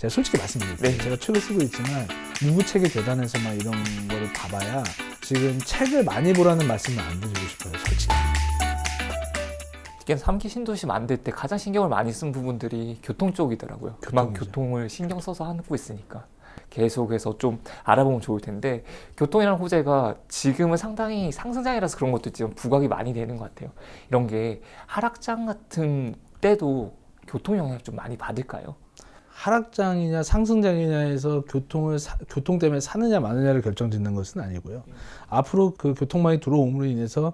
제가 솔직히 말씀드릴게요. 네. 제가 책을 쓰고 있지만 무부책의 계단에서 막 이런 거를 봐봐야 지금 책을 많이 보라는 말씀을 안 드리고 싶어요. 솔직히. 특히 3기 신도시 만들 때 가장 신경을 많이 쓴 부분들이 교통 쪽이더라고요. 그만 교통이죠. 교통을 신경 써서 하고 있으니까 계속해서 좀 알아보면 좋을 텐데, 교통이라는 호재가 지금은 상당히 상승장이라서 그런 것도 있지만 부각이 많이 되는 것 같아요. 이런 게 하락장 같은 때도 교통 영향을 좀 많이 받을까요? 하락장이냐 상승장이냐에서 교통 때문에 사느냐 마느냐를 결정짓는 것은 아니고요. 앞으로 그 교통망이 들어옴으로 인해서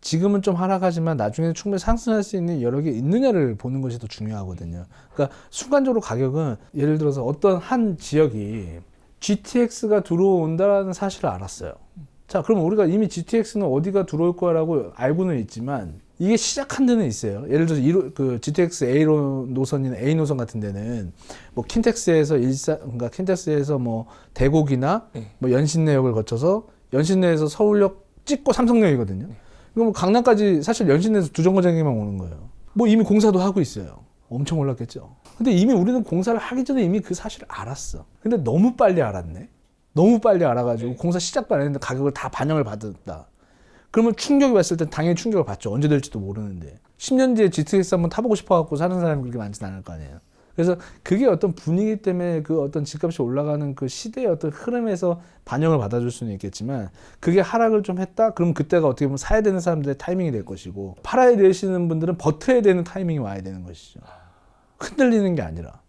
지금은 좀 하락하지만 나중에 충분히 상승할 수 있는 여러 개 있느냐를 보는 것이 더 중요하거든요. 그러니까 순간적으로 가격은 예를 들어서 어떤 한 지역이 GTX가 들어온다는 사실을 알았어요. 자, 그럼 우리가 이미 GTX는 어디가 들어올 거라고 알고는 있지만 이게 시작한 데는 있어요. 예를 들어서 그 GTX A 노선인 A 노선 같은 데는 뭐 킨텍스에서 그러니까 킨텍스에서 뭐 대곡이나 뭐 연신내역을 거쳐서 연신내에서 서울역 찍고 삼성역이거든요. 그럼 강남까지 사실 연신내에서 두 정거장에만 오는 거예요. 뭐 이미 공사도 하고 있어요. 엄청 올랐겠죠. 근데 이미 우리는 공사를 하기 전에 이미 그 사실을 알았어. 근데 너무 빨리 알았네. 너무 빨리 알아가지고 공사 시작도 안 했는데 가격을 다 반영을 받았다. 그러면 충격이 왔을 때 당연히 충격을 받죠. 언제 될지도 모르는데. 10년 뒤에 GTX 한번 타보고 싶어갖고 사는 사람이 그렇게 많지는 않을 거 아니에요. 그래서 그게 어떤 분위기 때문에 그 어떤 집값이 올라가는 그 시대의 어떤 흐름에서 반영을 받아줄 수는 있겠지만, 그게 하락을 좀 했다? 그럼 그때가 어떻게 보면 사야 되는 사람들의 타이밍이 될 것이고, 팔아야 되시는 분들은 버텨야 되는 타이밍이 와야 되는 것이죠. 흔들리는 게 아니라.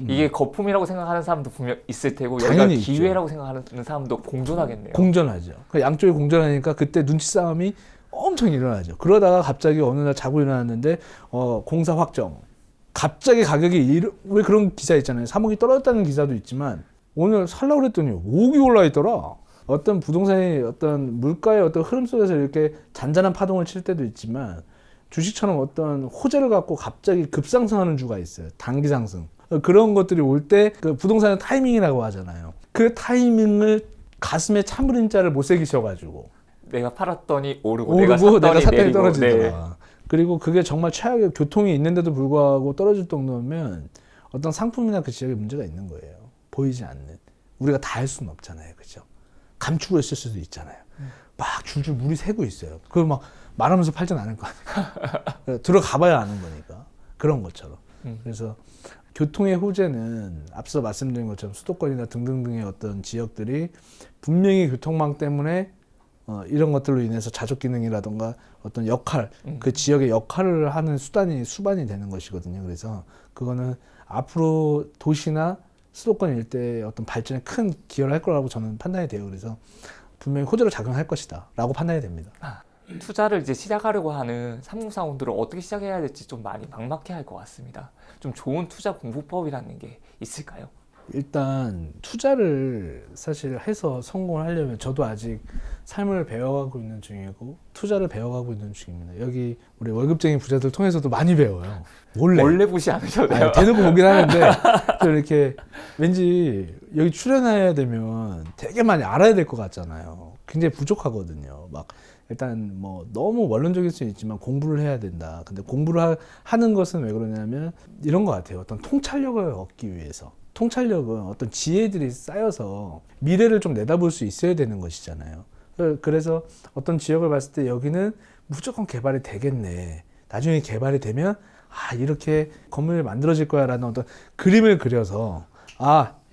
이게 거품이라고 생각하는 사람도 분명 있을 테고, 여기가 당연히 기회라고 생각하는 사람도 공존하겠네요. 공존하죠. 양쪽이 공존하니까 그때 눈치 싸움이 엄청 일어나죠. 그러다가 갑자기 어느 날 자고 일어났는데 공사 확정. 갑자기 가격이 왜 그런 기사 있잖아요. 3억이 떨어졌다는 기사도 있지만 오늘 살라고 그랬더니 5억이 올라 있더라. 어떤 부동산의 어떤 물가의 어떤 흐름 속에서 이렇게 잔잔한 파동을 칠 때도 있지만, 주식처럼 어떤 호재를 갖고 갑자기 급상승하는 주가 있어요. 단기 상승. 그런 것들이 올 때 그 부동산의 타이밍이라고 하잖아요. 그 타이밍을 가슴에 찬물인자를 못 새기셔가지고 내가 팔았더니 오르고 내가 샀더니 내리고, 떨어지더라. 그리고 그게 정말 최악의 교통이 있는데도 불구하고 떨어질 정도면 어떤 상품이나 그 지역에 문제가 있는 거예요. 보이지 않는. 우리가 다 할 수는 없잖아요. 그죠? 감추고 있을 수도 있잖아요. 막 줄줄 물이 새고 있어요. 그걸 막 말하면서 팔진 않을 거 아니에요. 들어가 봐야 아는 거니까. 그런 것처럼. 그래서 교통의 호재는 앞서 말씀드린 것처럼 수도권이나 등등등의 어떤 지역들이 분명히 교통망 때문에 이런 것들로 인해서 자족 기능이라던가 어떤 역할, 그 지역의 역할을 하는 수반이 되는 것이거든요. 그래서 그거는 앞으로 도시나 수도권 일대의 어떤 발전에 큰 기여를 할 거라고 저는 판단이 돼요. 그래서 분명히 호재로 작용할 것이다 라고 판단이 됩니다. 투자를 이제 시작하려고 하는 3040들은 어떻게 시작해야 될지 좀 많이 막막해 할 것 같습니다. 좀 좋은 투자 공부법이라는 게 있을까요? 일단 투자를 사실 해서 성공을 하려면 저도 아직 삶을 배워가고 있는 중이고 투자를 배워가고 있는 중입니다. 여기 우리 월급쟁이 부자들 통해서도 많이 배워요. 원래 보지 않으셔도 돼요. 아니, 대놓고 보긴 하는데 좀 이렇게 왠지 여기 출연해야 되면 되게 많이 알아야 될 것 같잖아요. 굉장히 부족하거든요. 막 일단 뭐 너무 원론적일 수 있지만 공부를 해야 된다. 근데 공부를 하는 것은 왜 그러냐면 이런 것 같아요. 어떤 통찰력을 얻기 위해서. 통찰력은 어떤 지혜들이 쌓여서 미래를 좀 내다볼 수 있어야 되는 것이잖아요. 그래서 어떤 지역을 봤을 때 여기는 무조건 개발이 되겠네. 나중에 개발이 되면 이렇게 건물이 만들어질 거야 라는 어떤 그림을 그려서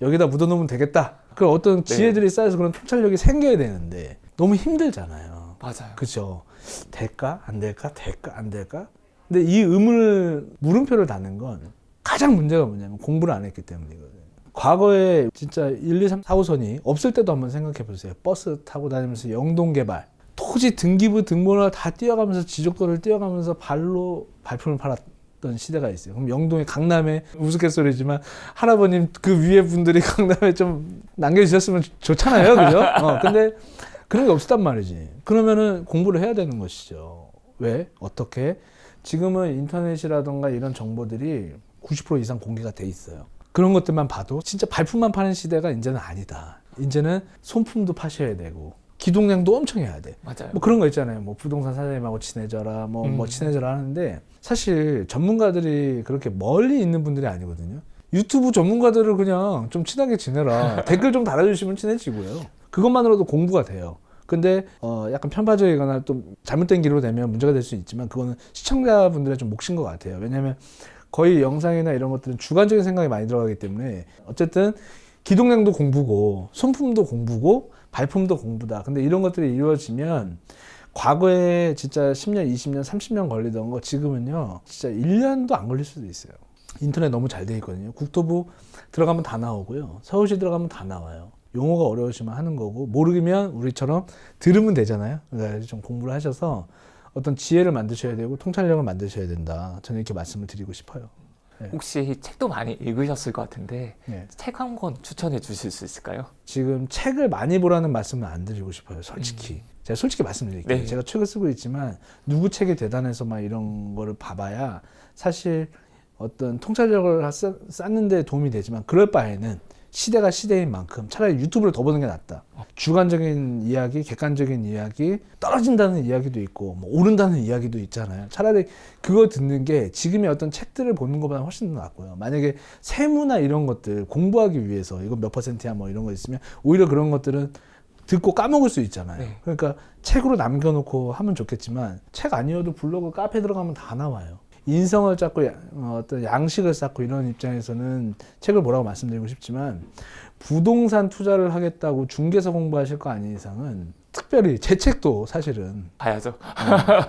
여기다 묻어놓으면 되겠다. 그 어떤 지혜들이 쌓여서 그런 통찰력이 생겨야 되는데 너무 힘들잖아요. 맞아요. 그죠? 될까? 안 될까? 될까? 안 될까? 근데 이 물음표를 다는 건 가장 문제가 뭐냐면 공부를 안 했기 때문이거든요. 과거에 진짜 1, 2, 3, 4호선이 없을 때도 한번 생각해 보세요. 버스 타고 다니면서 영동 개발, 토지 등기부 등본을 다 뛰어가면서 지적도를 뛰어가면서 발로 발품을 팔았던 시대가 있어요. 그럼 영동에 강남에 우스갯소리지만 할아버님 그 위에 분들이 강남에 좀 남겨주셨으면 좋잖아요. 그죠? 근데 그런 게 없었단 말이지. 그러면은 공부를 해야 되는 것이죠. 왜? 어떻게? 지금은 인터넷이라던가 이런 정보들이 90% 이상 공개가 돼 있어요. 그런 것들만 봐도 진짜 발품만 파는 시대가 이제는 아니다. 이제는 손품도 파셔야 되고 기동량도 엄청 해야 돼. 맞아요. 뭐 그런 거 있잖아요. 뭐 부동산 사장님하고 친해져라, 뭐 친해져라 하는데 사실 전문가들이 그렇게 멀리 있는 분들이 아니거든요. 유튜브 전문가들을 그냥 좀 친하게 지내라. 댓글 좀 달아주시면 친해지고요. 그것만으로도 공부가 돼요. 근데 약간 편파적이거나 또 잘못된 길로 되면 문제가 될 수 있지만 그거는 시청자분들의 좀 몫인 것 같아요. 왜냐하면 거의 영상이나 이런 것들은 주관적인 생각이 많이 들어가기 때문에 어쨌든 기동량도 공부고 손품도 공부고 발품도 공부다. 근데 이런 것들이 이루어지면 과거에 진짜 10년, 20년, 30년 걸리던 거 지금은요 진짜 1년도 안 걸릴 수도 있어요. 인터넷 너무 잘 돼 있거든요. 국토부 들어가면 다 나오고요. 서울시 들어가면 다 나와요. 용어가 어려우시면 하는 거고 모르면 우리처럼 들으면 되잖아요. 그러니까 좀 공부를 하셔서 어떤 지혜를 만드셔야 되고 통찰력을 만드셔야 된다. 저는 이렇게 말씀을 드리고 싶어요. 네. 혹시 책도 많이 읽으셨을 것 같은데 네. 책 한 권 추천해 주실 수 있을까요? 지금 책을 많이 보라는 말씀은 안 드리고 싶어요. 솔직히. 제가 솔직히 말씀드릴게요. 네. 제가 책을 쓰고 있지만 누구 책이 대단해서 막 이런 거를 봐봐야 사실 어떤 통찰력을 쌓는 데 도움이 되지만 그럴 바에는 시대가 시대인 만큼 차라리 유튜브를 더 보는 게 낫다. 주관적인 이야기, 객관적인 이야기, 떨어진다는 이야기도 있고 뭐 오른다는 이야기도 있잖아요. 차라리 그거 듣는 게 지금의 어떤 책들을 보는 것보다 훨씬 더 낫고요. 만약에 세무나 이런 것들 공부하기 위해서 이거 몇 %야 뭐 이런 거 있으면 오히려 그런 것들은 듣고 까먹을 수 있잖아요. 네. 그러니까 책으로 남겨놓고 하면 좋겠지만 책 아니어도 블로그, 카페 들어가면 다 나와요. 인성을 쌓고 어떤 양식을 쌓고 이런 입장에서는 책을 뭐라고 말씀드리고 싶지만 부동산 투자를 하겠다고 중개사 공부하실 거 아닌 이상은 특별히 제 책도 사실은 봐야죠.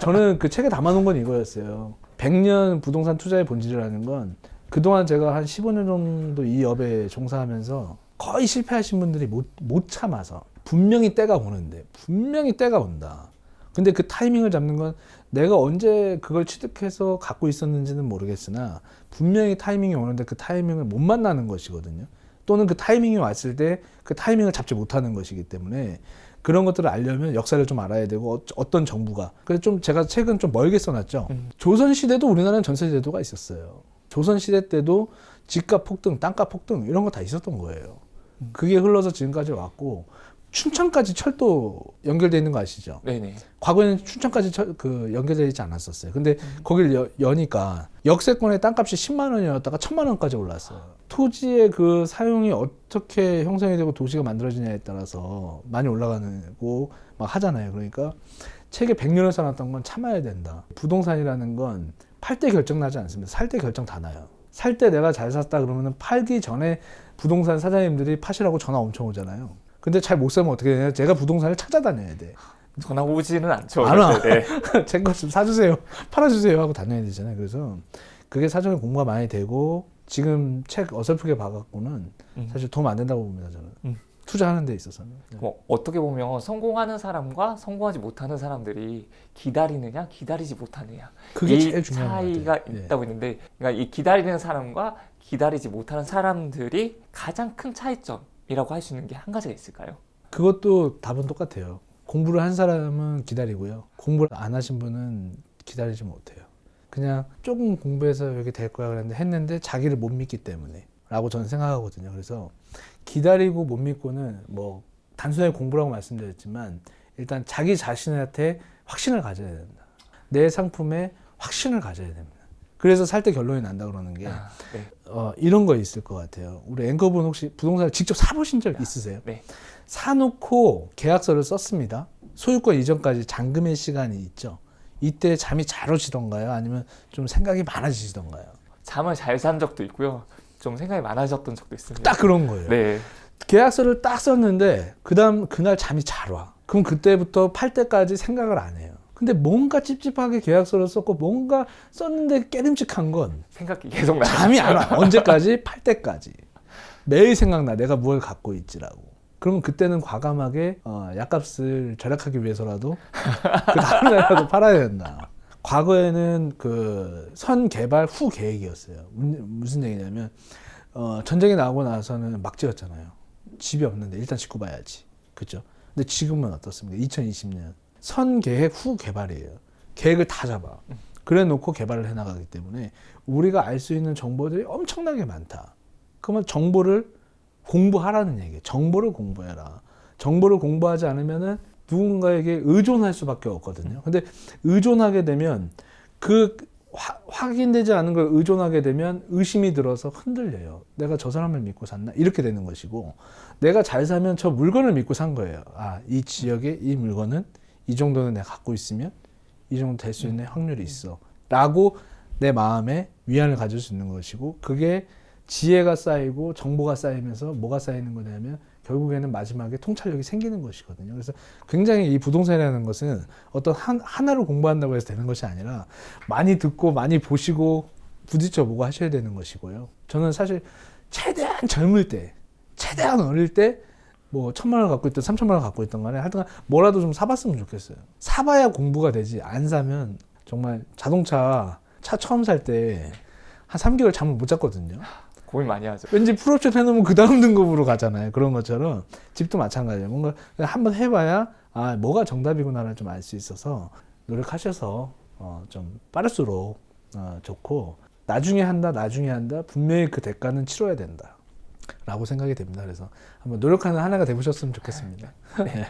저는 그 책에 담아놓은 건 이거였어요. 100년 부동산 투자의 본질이라는 건 그동안 제가 한 15년 정도 이 업에 종사하면서 거의 실패하신 분들이 못 참아서 분명히 때가 오는데 분명히 때가 온다. 근데 그 타이밍을 잡는 건 내가 언제 그걸 취득해서 갖고 있었는지는 모르겠으나 분명히 타이밍이 오는데 그 타이밍을 못 만나는 것이거든요. 또는 그 타이밍이 왔을 때 그 타이밍을 잡지 못하는 것이기 때문에 그런 것들을 알려면 역사를 좀 알아야 되고 어떤 정부가 그래서 좀 제가 책은 좀 멀게 써놨죠. 조선시대도 우리나라는 전세제도가 있었어요. 조선시대 때도 집값 폭등, 땅값 폭등 이런 거 다 있었던 거예요. 그게 흘러서 지금까지 왔고 춘천까지 철도 연결되어 있는 거 아시죠? 네네. 과거에는 춘천까지 연결되어 있지 않았었어요. 근데 거길 여니까 역세권의 땅값이 10만 원이었다가 1000만 원까지 올랐어요. 토지의 그 사용이 어떻게 형성이 되고 도시가 만들어지냐에 따라서 많이 올라가고 막 하잖아요. 그러니까 책에 100년을 써놨던 건 참아야 된다. 부동산이라는 건 팔 때 결정 나지 않습니다. 살 때 결정 다 나요. 살 때 내가 잘 샀다 그러면 팔기 전에 부동산 사장님들이 파시라고 전화 엄청 오잖아요. 근데 잘 못 사면 어떻게 되냐? 제가 부동산을 찾아다녀야 돼. 전화 오지는 않죠. 안 와. 네. 제 것 좀 사주세요. 팔아주세요 하고 다녀야 되잖아요. 그래서 그게 사전에 공부가 많이 되고 지금 책 어설프게 봐갖고는 사실 도움 안 된다고 봅니다. 저는. 투자하는 데 있어서는. 네. 뭐 어떻게 보면 성공하는 사람과 성공하지 못하는 사람들이 기다리느냐 기다리지 못하느냐 그게 이 제일 중요한 차이가 것 같아요. 있다고 있는데 그러니까 이 기다리는 사람과 기다리지 못하는 사람들이 가장 큰 차이점이라고 할 수 있는 게 한 가지가 있을까요? 그것도 답은 똑같아요. 공부를 한 사람은 기다리고요. 공부를 안 하신 분은 기다리지 못해요. 그냥 조금 공부해서 여기 될 거야 했는데 자기를 못 믿기 때문에 라고 저는 생각하거든요. 그래서 기다리고 못 믿고는 뭐 단순하게 공부라고 말씀드렸지만 일단 자기 자신한테 확신을 가져야 된다. 내 상품에 확신을 가져야 됩니다. 그래서 살 때 결론이 난다 그러는 게 네. 이런 거 있을 것 같아요. 우리 앵커분 혹시 부동산을 직접 사보신 적 있으세요? 네. 사놓고 계약서를 썼습니다. 소유권 이전까지 잔금의 시간이 있죠. 이때 잠이 잘 오시던가요? 아니면 좀 생각이 많아지시던가요? 잠을 잘 잔 적도 있고요. 좀 생각이 많아졌던 적도 있습니다. 딱 그런 거예요. 네. 계약서를 딱 썼는데 그날 잠이 잘 와. 그럼 그때부터 팔 때까지 생각을 안 해요. 근데 뭔가 찝찝하게 계약서를 썼고 뭔가 썼는데 깨름직한 건 생각이 계속 나. 잠이 안 와. 언제까지? 팔 때까지. 매일 생각나. 내가 뭘 갖고 있지라고. 그러면 그때는 과감하게 약값을 절약하기 위해서라도 그 다음 날이라도 팔아야 된다. 과거에는 그 선 개발 후 계획이었어요. 무슨 얘기냐면 전쟁이 나고 나서는 막 지었잖아요. 집이 없는데 일단 짓고 봐야지. 그죠? 근데 지금은 어떻습니까? 2020년 선 계획 후 개발이에요. 계획을 다 잡아. 그래 놓고 개발을 해나가기 때문에 우리가 알 수 있는 정보들이 엄청나게 많다. 그러면 정보를 공부하라는 얘기예요. 정보를 공부해라. 정보를 공부하지 않으면은 누군가에게 의존할 수밖에 없거든요. 근데 의존하게 되면 그 확인되지 않은 걸 의존하게 되면 의심이 들어서 흔들려요. 내가 저 사람을 믿고 샀나? 이렇게 되는 것이고, 내가 잘 사면 저 물건을 믿고 산 거예요. 아, 이 지역에 이 물건은 이 정도는 내가 갖고 있으면 이 정도 될 수 있는 확률이 있어 라고 내 마음에 위안을 가질 수 있는 것이고, 그게 지혜가 쌓이고 정보가 쌓이면서 뭐가 쌓이는 거냐면 결국에는 마지막에 통찰력이 생기는 것이거든요. 그래서 굉장히 이 부동산이라는 것은 어떤 하나를 공부한다고 해서 되는 것이 아니라 많이 듣고 많이 보시고 부딪혀 보고 하셔야 되는 것이고요. 저는 사실 최대한 젊을 때, 최대한 어릴 때 뭐 1,000만 원을 갖고 있든 3,000만 원을 갖고 있던 간에 하여튼 뭐라도 좀 사봤으면 좋겠어요. 사봐야 공부가 되지, 안 사면 정말 자동차 차 처음 살 때 한 3개월 잠을 못 잤거든요. 고민 많이 하죠. 왠지 풀옵션 해놓으면 그 다음 등급으로 가잖아요. 그런 것처럼 집도 마찬가지예요. 뭔가 한번 해봐야 아, 뭐가 정답이구나를 좀 알 수 있어서 노력하셔서 좀 빠를수록 좋고, 나중에 한다 분명히 그 대가는 치러야 된다 라고 생각이 됩니다. 그래서 한번 노력하는 하나가 되보셨으면 좋겠습니다. 네.